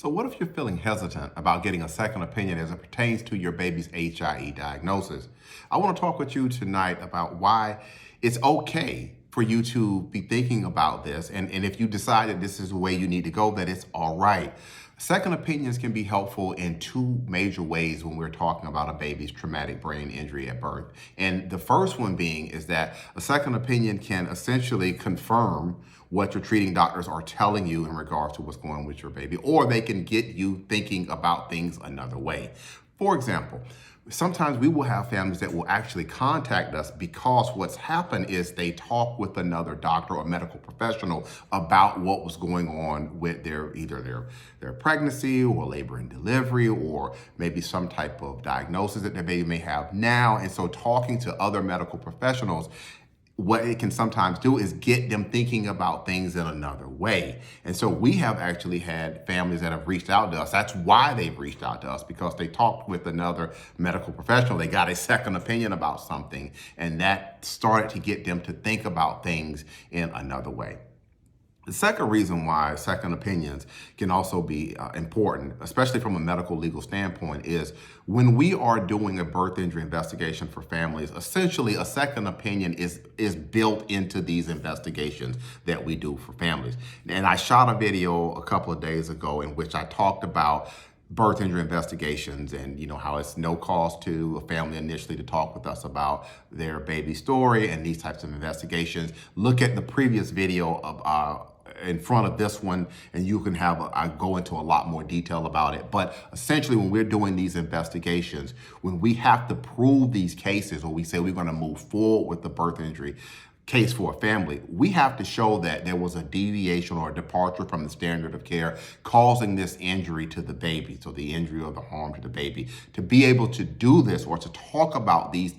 So what if you're feeling hesitant about getting a second opinion as it pertains to your baby's HIE diagnosis? I want to talk with you tonight about why it's okay for you to be thinking about this. And if you decide that this is the way you need to go, that it's all right. Second opinions can be helpful in two major ways when we're talking about a baby's traumatic brain injury at birth. And the first one being is that a second opinion can essentially confirm what your treating doctors are telling you in regards to what's going on with your baby, or they can get you thinking about things another way. For example, sometimes we will have families that will actually contact us because what's happened is they talk with another doctor or medical professional about what was going on with either their pregnancy or labor and delivery, or maybe some type of diagnosis that their baby may have now. And so talking to other medical professionals, what it can sometimes do is get them thinking about things in another way. And so we have actually had families that have reached out to us. That's why they've reached out to us, because they talked with another medical professional. They got a second opinion about something, and that started to get them to think about things in another way. The second reason why second opinions can also be important, especially from a medical legal standpoint, is when we are doing a birth injury investigation for families, essentially a second opinion is built into these investigations that we do for families. And I shot a video a couple of days ago in which I talked about birth injury investigations and how it's no cost to a family initially to talk with us about their baby story and these types of investigations. Look at the previous video of in front of this one, and you can I go into a lot more detail about it. But essentially, when we're doing these investigations, when we have to prove these cases, or we say we're going to move forward with the birth injury case for a family, we have to show that there was a deviation or a departure from the standard of care causing this injury to the baby, so the injury or the harm to the baby. To be able to do this or to talk about these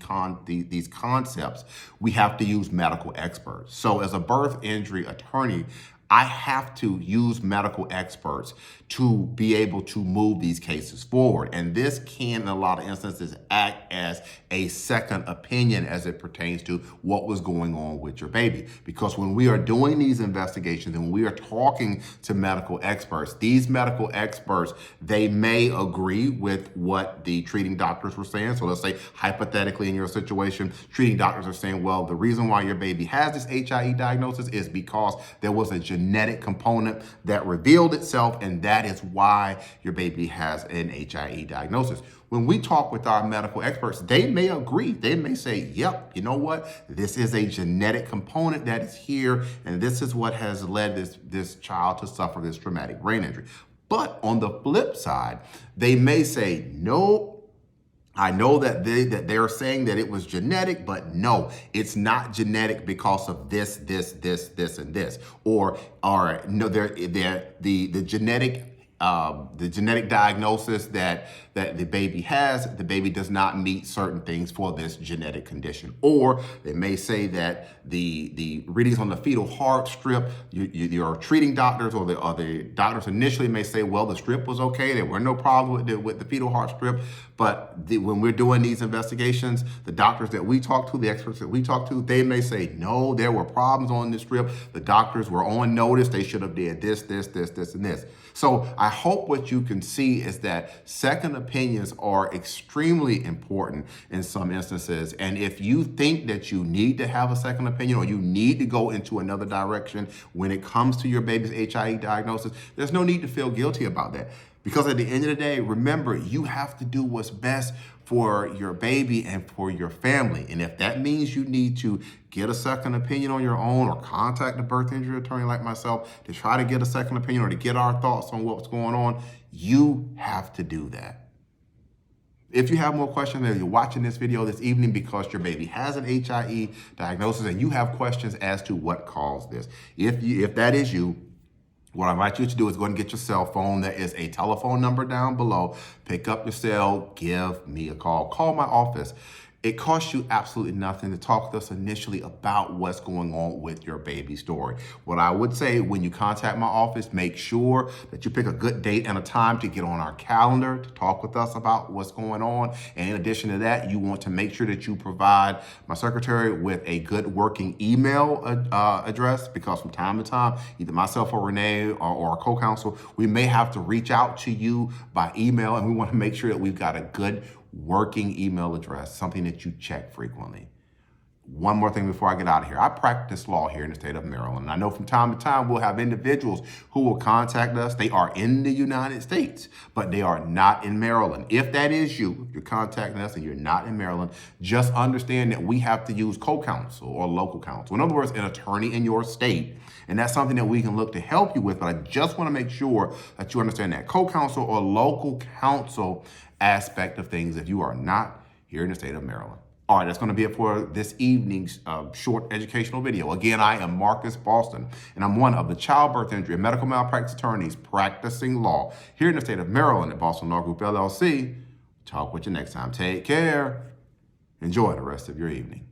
concepts, we have to use medical experts. So as a birth injury attorney, I have to use medical experts to be able to move these cases forward. And this can, in a lot of instances, act as a second opinion as it pertains to what was going on with your baby. Because when we are doing these investigations and we are talking to medical experts, these medical experts, they may agree with what the treating doctors were saying. So let's say, hypothetically, in your situation, treating doctors are saying, well, the reason why your baby has this HIE diagnosis is because there was a genetic component that revealed itself, and that is why your baby has an HIE diagnosis. When we talk with our medical experts, they may agree. They may say, yep, you know what? This is a genetic component that is here, and this is what has led this child to suffer this traumatic brain injury. But on the flip side, they may say, no, I know that they're saying that it was genetic, but no, it's not genetic because of this, and this, or no, the genetic diagnosis that the baby has, the baby does not meet certain things for this genetic condition. Or they may say that the readings on the fetal heart strip, your treating doctors or the doctors initially may say, well, the strip was okay, there were no problems with the fetal heart strip. But when we're doing these investigations, the doctors that we talk to, the experts that we talk to, they may say, no, there were problems on this strip. The doctors were on notice. They should have did this, and this. So I hope what you can see is that second opinions are extremely important in some instances. And if you think that you need to have a second opinion or you need to go into another direction when it comes to your baby's HIE diagnosis, there's no need to feel guilty about that. Because at the end of the day, remember, you have to do what's best for your baby and for your family. And if that means you need to get a second opinion on your own or contact a birth injury attorney like myself to try to get a second opinion or to get our thoughts on what's going on, you have to do that. If you have more questions, if you're watching this video this evening because your baby has an HIE diagnosis and you have questions as to what caused this, if that is you, what I invite you to do is go and get your cell phone. There is a telephone number down below. Pick up your cell, give me a call. Call my office. It costs you absolutely nothing to talk with us initially about what's going on with your baby story. What I would say, when you contact my office, make sure that you pick a good date and a time to get on our calendar to talk with us about what's going on. And in addition to that, you want to make sure that you provide my secretary with a good working email address, because from time to time, either myself or Renee or our co-counsel, we may have to reach out to you by email, and we want to make sure that we've got a good working email address, something that you check frequently. One more thing before I get out of here. I practice law here in the state of Maryland. And I know from time to time we'll have individuals who will contact us. They are in the United States, but they are not in Maryland. If that is you, if you're contacting us and you're not in Maryland, just understand that we have to use co-counsel or local counsel. In other words, an attorney in your state. And that's something that we can look to help you with. But I just want to make sure that you understand that co-counsel or local counsel aspect of things if you are not here in the state of Maryland. All right, that's going to be it for this evening's short educational video. Again, I am Marcus Boston, and I'm one of the childbirth injury and medical malpractice attorneys practicing law here in the state of Maryland at Boston Law Group, LLC. Talk with you next time. Take care. Enjoy the rest of your evening.